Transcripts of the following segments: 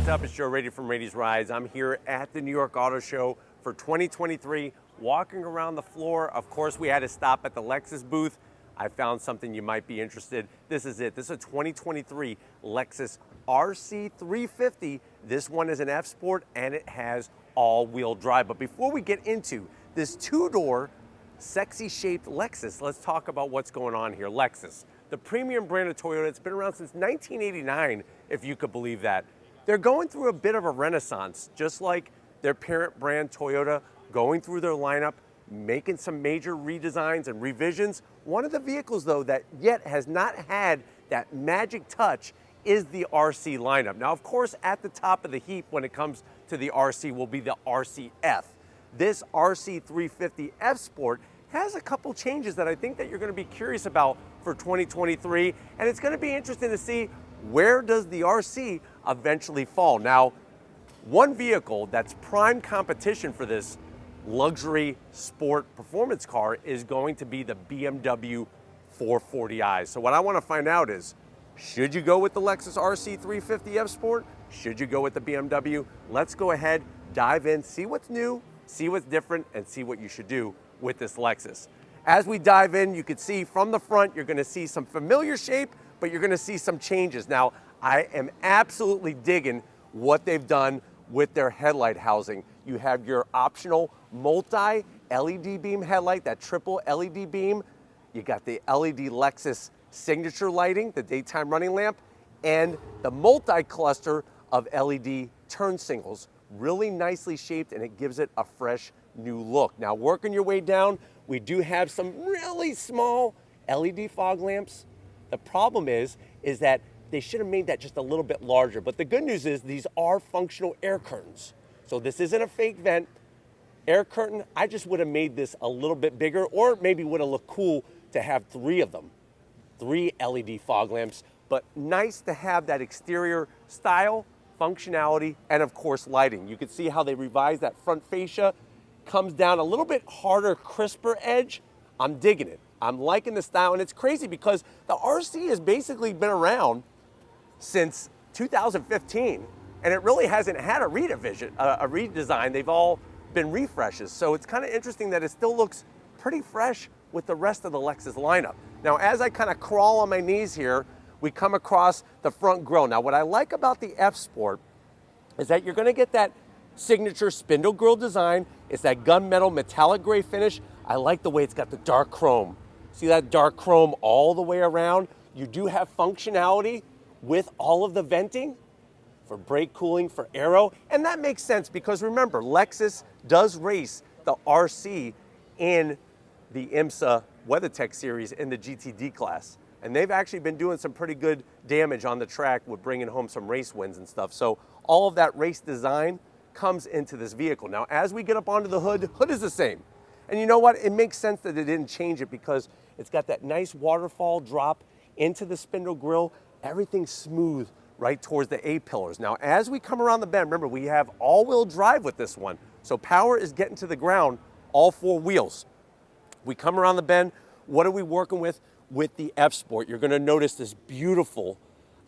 up? It's Joe Raiti from Raiti's Rides. I'm here at the New York Auto Show for 2023, walking around the floor. Of course, we had to stop at the Lexus booth. I found something you might be interested. This is it. This is a 2023 Lexus RC 350. This one is an F Sport and it has all-wheel drive. But before we get into this two-door, sexy shaped Lexus, let's talk about what's going on here. Lexus, the premium brand of Toyota. It's been around since 1989, if you could believe that. They're going through a bit of a renaissance, just like their parent brand Toyota, going through their lineup, making some major redesigns and revisions. One of the vehicles, though, that yet has not had that magic touch is the RC lineup. Now, of course, at the top of the heap when it comes to the RC will be the RCF. This RC 350 F Sport has a couple changes that I think that you're going to be curious about for 2023, and it's going to be interesting to see where does the RC eventually fall. Now, one vehicle that's prime competition for this luxury sport performance car is going to be the BMW 440i. So what I want to find out is, should you go with the Lexus RC 350 F Sport? Should you go with the BMW? Let's go ahead, dive in, see what's new, see what's different, and see what you should do with this Lexus. As we dive in, you can see from the front, you're going to see some familiar shape, but you're going to see some changes. Now, I am absolutely digging what they've done with their headlight housing. You have your optional multi-LED beam headlight, that triple LED beam. You got the LED Lexus signature lighting, the daytime running lamp, and the multi-cluster of LED turn signals. Really nicely shaped, and it gives it a fresh new look. Now, working your way down, we do have some really small LED fog lamps. The problem is that they should have made that just a little bit larger. But the good news is these are functional air curtains. So this isn't a fake vent. Air curtain, I just would have made this a little bit bigger, or maybe would have looked cool to have three of them. 3 LED fog lamps, but nice to have that exterior style, functionality, and of course lighting. You can see how they revised that front fascia, comes down a little bit harder, crisper edge. I'm digging it. I'm liking the style, and it's crazy because the RC has basically been around since 2015, and it really hasn't had a redesign. They've all been refreshes, so it's kind of interesting that it still looks pretty fresh with the rest of the Lexus lineup. Now, as I kind of crawl on my knees here, we come across the front grille. Now, what I like about the F Sport is that you're going to get that signature spindle grille design. It's that gunmetal metallic gray finish. I like the way it's got the dark chrome. See that dark chrome all the way around? You do have functionality with all of the venting for brake cooling, for aero, and that makes sense because remember, Lexus does race the RC in the IMSA WeatherTech series in the GTD class, and they've actually been doing some pretty good damage on the track with bringing home some race wins and stuff. So all of that race design comes into this vehicle. Now, as we get up onto the hood, hood is the same. And you know what? It makes sense that they didn't change it because it's got that nice waterfall drop into the spindle grille. Everything's smooth right towards the A-pillars. Now, as we come around the bend, remember, we have all-wheel drive with this one. So power is getting to the ground, all 4 wheels. We come around the bend. What are we working with the F Sport? You're going to notice this beautiful,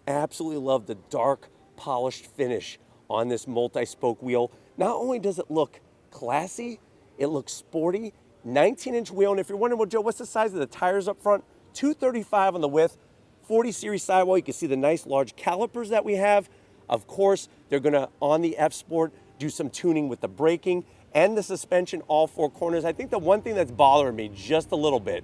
absolutely love the dark polished finish on this multi-spoke wheel. Not only does it look classy, it looks sporty. 19-inch wheel, and if you're wondering, well, Joe, what's the size of the tires up front? 235 on the width, 40 series sidewall. You can see the nice large calipers that we have. Of course, they're gonna, on the F Sport, do some tuning with the braking and the suspension, all 4 corners. I think the one thing that's bothering me just a little bit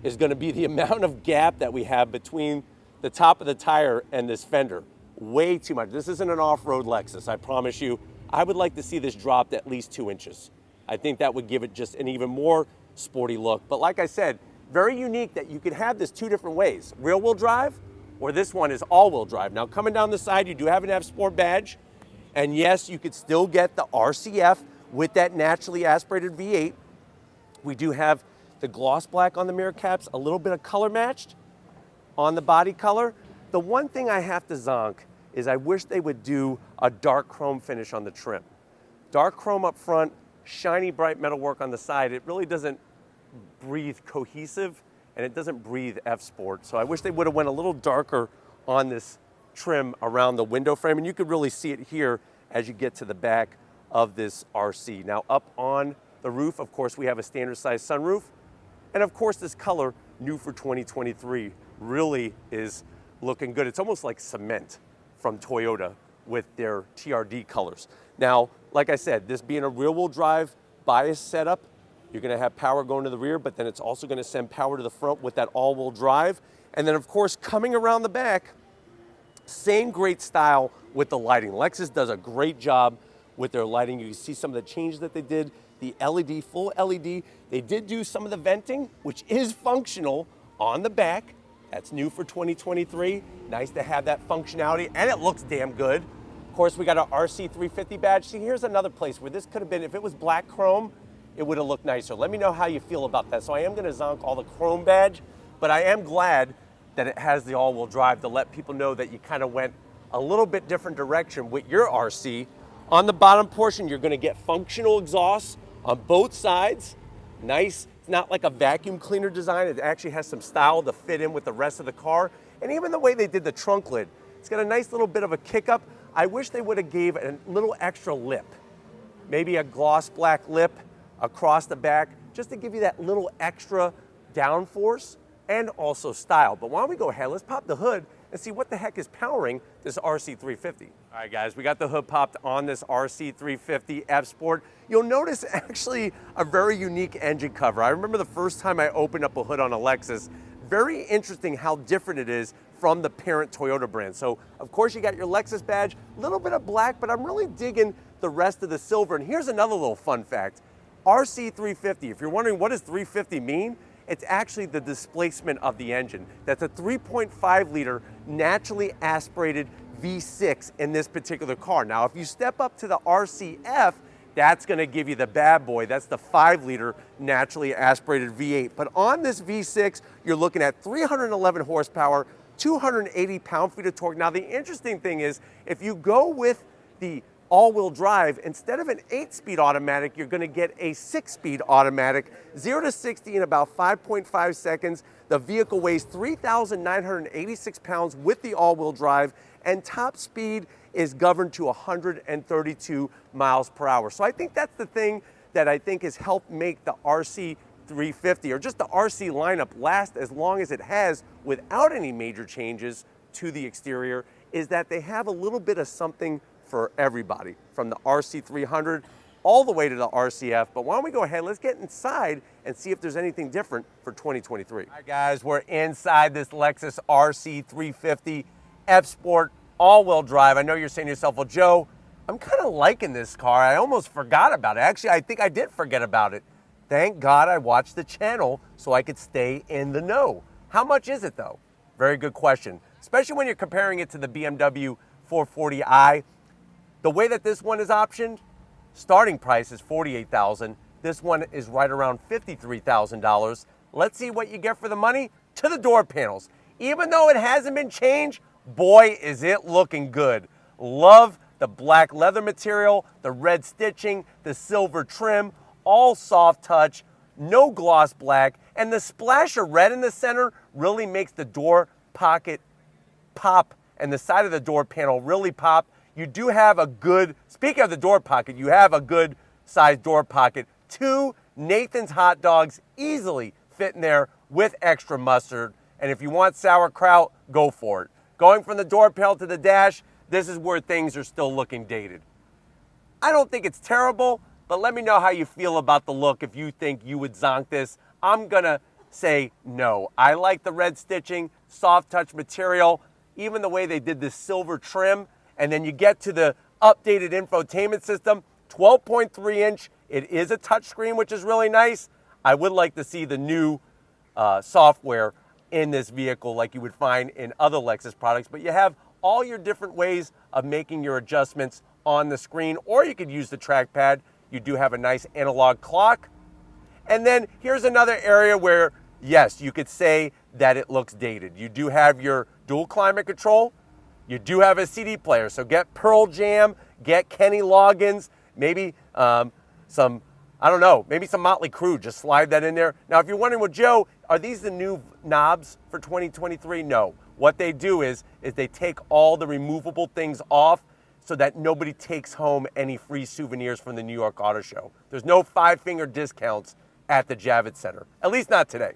is gonna be the amount of gap that we have between the top of the tire and this fender. Way too much. This isn't an off-road Lexus, I promise you. I would like to see this dropped at least 2 inches. I think that would give it just an even more sporty look. But like I said, very unique that you could have this 2 different ways. Rear-wheel drive, or this one is all-wheel drive. Now, coming down the side, you do have an F Sport badge. And yes, you could still get the RCF with that naturally aspirated V8. We do have the gloss black on the mirror caps, a little bit of color matched on the body color. The one thing I have to zonk is I wish they would do a dark chrome finish on the trim. Dark chrome up front, shiny bright metalwork on the side. It really doesn't breathe cohesive, and it doesn't breathe F Sport. So I wish they would have went a little darker on this trim around the window frame, and you can really see it here as you get to the back of this RC. Now up on the roof, of course, we have a standard size sunroof, and of course this color, new for 2023, really is looking good. It's almost like cement from Toyota with their TRD colors. Now, like I said, this being a rear-wheel drive bias setup, you're gonna have power going to the rear, but then it's also gonna send power to the front with that all-wheel drive. And then of course, coming around the back, same great style with the lighting. Lexus does a great job with their lighting. You can see some of the changes that they did. The LED, full LED. They did do some of the venting, which is functional on the back. That's new for 2023. Nice to have that functionality, and it looks damn good. Of course, we got our RC 350 badge. See, here's another place where this could have been, if it was black chrome, it would have looked nicer. Let me know how you feel about that. So I am gonna zonk all the chrome badge, but I am glad that it has the all-wheel drive to let people know that you kind of went a little bit different direction with your RC. On the bottom portion, you're gonna get functional exhaust on both sides. Nice, it's not like a vacuum cleaner design. It actually has some style to fit in with the rest of the car. And even the way they did the trunk lid, it's got a nice little bit of a kick up. I wish they would have gave a little extra lip. Maybe a gloss black lip across the back, just to give you that little extra downforce and also style. But why don't we go ahead, let's pop the hood and see what the heck is powering this RC 350. All right guys, we got the hood popped on this RC 350 F Sport. You'll notice actually a very unique engine cover. I remember the first time I opened up a hood on a Lexus, very interesting how different it is from the parent Toyota brand. So of course you got your Lexus badge, a little bit of black, but I'm really digging the rest of the silver. And here's another little fun fact. RC 350, if you're wondering what does 350 mean, it's actually the displacement of the engine. That's a 3.5 liter naturally aspirated V6 in this particular car. Now, if you step up to the RCF, that's gonna give you the bad boy. That's the 5 liter naturally aspirated V8. But on this V6, you're looking at 311 horsepower, 280 pound-feet of torque. Now, the interesting thing is, if you go with the all-wheel drive, instead of an 8-speed automatic, you're gonna get a 6-speed automatic, 0 to 60 in about 5.5 seconds. The vehicle weighs 3,986 pounds with the all-wheel drive, and top speed is governed to 132 miles per hour. So I think that's the thing that I think has helped make the RC 350, or just the RC lineup, last as long as it has without any major changes to the exterior, is that they have a little bit of something for everybody, from the RC 300 all the way to the RCF. But why don't we go ahead, let's get inside and see if there's anything different for 2023. All right guys, we're inside this Lexus RC 350 F Sport all-wheel drive. I know you're saying to yourself, well Joe, I'm kind of liking this car. I almost forgot about it. Actually, I think I did forget about it. Thank God I watched the channel so I could stay in the know. How much is it though? Very good question, especially when you're comparing it to the BMW 440i. The way that this one is optioned, starting price is $48,000. This one is right around $53,000. Let's see what you get for the money. To the door panels. Even though it hasn't been changed, boy, is it looking good. Love the black leather material, the red stitching, the silver trim, all soft touch, no gloss black, and the splash of red in the center really makes the door pocket pop, and the side of the door panel really pop. You do have a good, speaking of the door pocket, you have a good sized door pocket. 2 Nathan's hot dogs easily fit in there with extra mustard. And if you want sauerkraut, go for it. Going from the door panel to the dash, this is where things are still looking dated. I don't think it's terrible, but let me know how you feel about the look if you think you would zonk this. I'm gonna say no. I like the red stitching, soft touch material, even the way they did this silver trim. And then you get to the updated infotainment system, 12.3 inch. It is a touchscreen, which is really nice. I would like to see the new software in this vehicle like you would find in other Lexus products, but you have all your different ways of making your adjustments on the screen, or you could use the trackpad. You do have a nice analog clock. And then here's another area where, yes, you could say that it looks dated. You do have your dual climate control. You do have a CD player, so get Pearl Jam, get Kenny Loggins, maybe some, I don't know, maybe some Motley Crue, just slide that in there. Now, if you're wondering, well, Joe, are these the new knobs for 2023? No. What they do is they take all the removable things off so that nobody takes home any free souvenirs from the New York Auto Show. There's no five-finger discounts at the Javits Center, at least not today.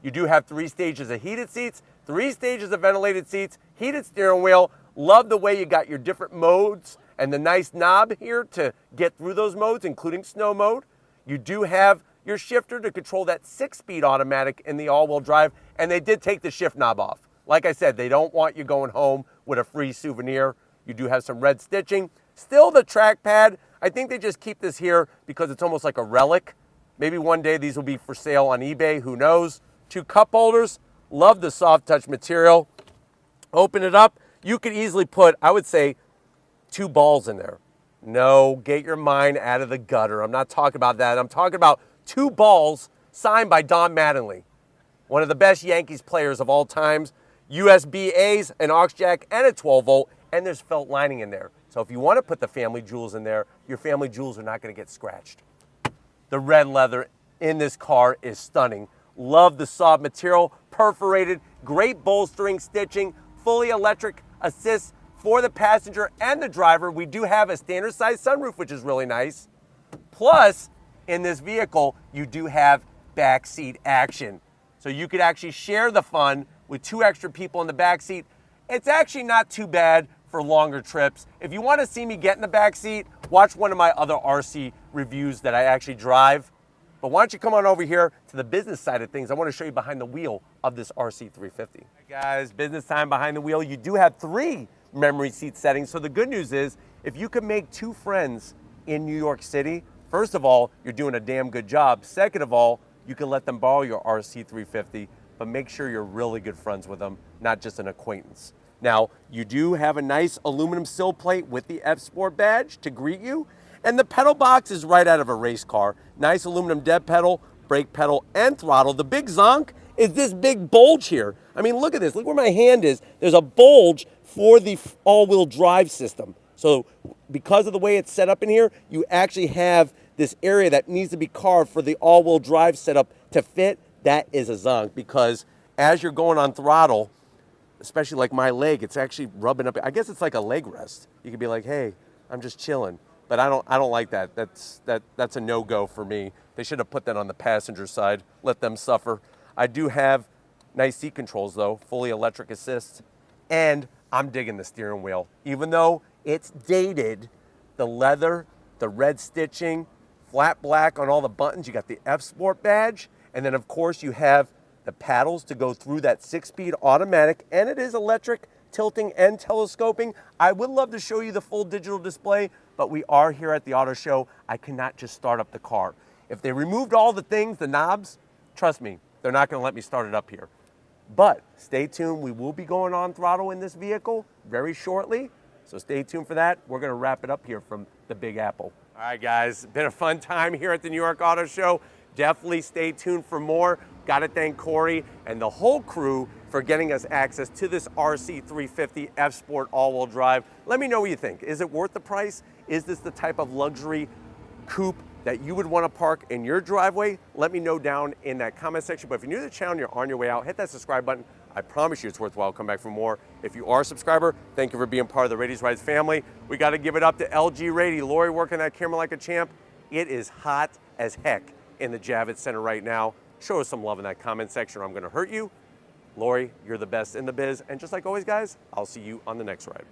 You do have 3 stages of heated seats, 3 stages of ventilated seats, heated steering wheel. Love the way you got your different modes and the nice knob here to get through those modes, including snow mode. You do have your shifter to control that 6-speed automatic in the all-wheel drive, and they did take the shift knob off. Like I said, they don't want you going home with a free souvenir. You do have some red stitching. Still the trackpad. I think they just keep this here because it's almost like a relic. Maybe one day these will be for sale on eBay, who knows. 2 cup holders. Love the soft touch material. Open it up. You could easily put, I would say, 2 balls in there. No, get your mind out of the gutter. I'm not talking about that. I'm talking about 2 balls signed by Don Mattingly, one of the best Yankees players of all times. USB A's, an aux jack, and a 12-volt, and there's felt lining in there. So if you want to put the family jewels in there, your family jewels are not going to get scratched. The red leather in this car is stunning. Love the soft material, perforated, great bolstering stitching, fully electric assist for the passenger and the driver. We do have a standard size sunroof, which is really nice. Plus, in this vehicle, you do have backseat action. So you could actually share the fun with 2 extra people in the backseat. It's actually not too bad for longer trips. If you want to see me get in the backseat, watch one of my other RC reviews that I actually drive. But why don't you come on over here to the business side of things. I want to show you behind the wheel of this RC 350. Hey guys, business time behind the wheel. You do have 3 memory seat settings. So the good news is, if you can make 2 friends in New York City, first of all, you're doing a damn good job. Second of all, you can let them borrow your RC 350, but make sure you're really good friends with them, not just an acquaintance. Now, you do have a nice aluminum sill plate with the F Sport badge to greet you. And the pedal box is right out of a race car. Nice aluminum dead pedal, brake pedal, and throttle. The big zonk is this big bulge here. I mean, look at this. Look where my hand is. There's a bulge for the all-wheel drive system. So because of the way it's set up in here, you actually have this area that needs to be carved for the all-wheel drive setup to fit. That is a zonk, because as you're going on throttle, especially like my leg, it's actually rubbing up. I guess it's like a leg rest. You could be like, hey, I'm just chilling. But I don't like that. That's a no-go for me. They should have put that on the passenger side. Let them suffer. I do have nice seat controls though, fully electric assist, and I'm digging the steering wheel. Even though it's dated, the leather, the red stitching, flat black on all the buttons. You got the F Sport badge, and then of course you have the paddles to go through that 6-speed automatic, and it is electric, tilting and telescoping. I would love to show you the full digital display, but we are here at the auto show. I cannot just start up the car. If they removed all the things, the knobs, trust me, they're not gonna let me start it up here. But stay tuned, we will be going on throttle in this vehicle very shortly, so stay tuned for that. We're gonna wrap it up here from the Big Apple. All right guys, been a fun time here at the New York Auto Show. Definitely stay tuned for more. Gotta thank Corey and the whole crew for getting us access to this RC 350 F Sport all-wheel drive. Let me know what you think. Is it worth the price? Is this the type of luxury coupe that you would want to park in your driveway? Let me know down in that comment section. But if you're new to the channel and you're on your way out, hit that subscribe button. I promise you it's worthwhile. Come back for more. If you are a subscriber, thank you for being part of the Raity's Rides family. We got to give it up to LG Raiti. Lori working that camera like a champ. It is hot as heck in the Javits Center right now. Show us some love in that comment section or I'm going to hurt you. Lori, you're the best in the biz. And just like always, guys, I'll see you on the next ride.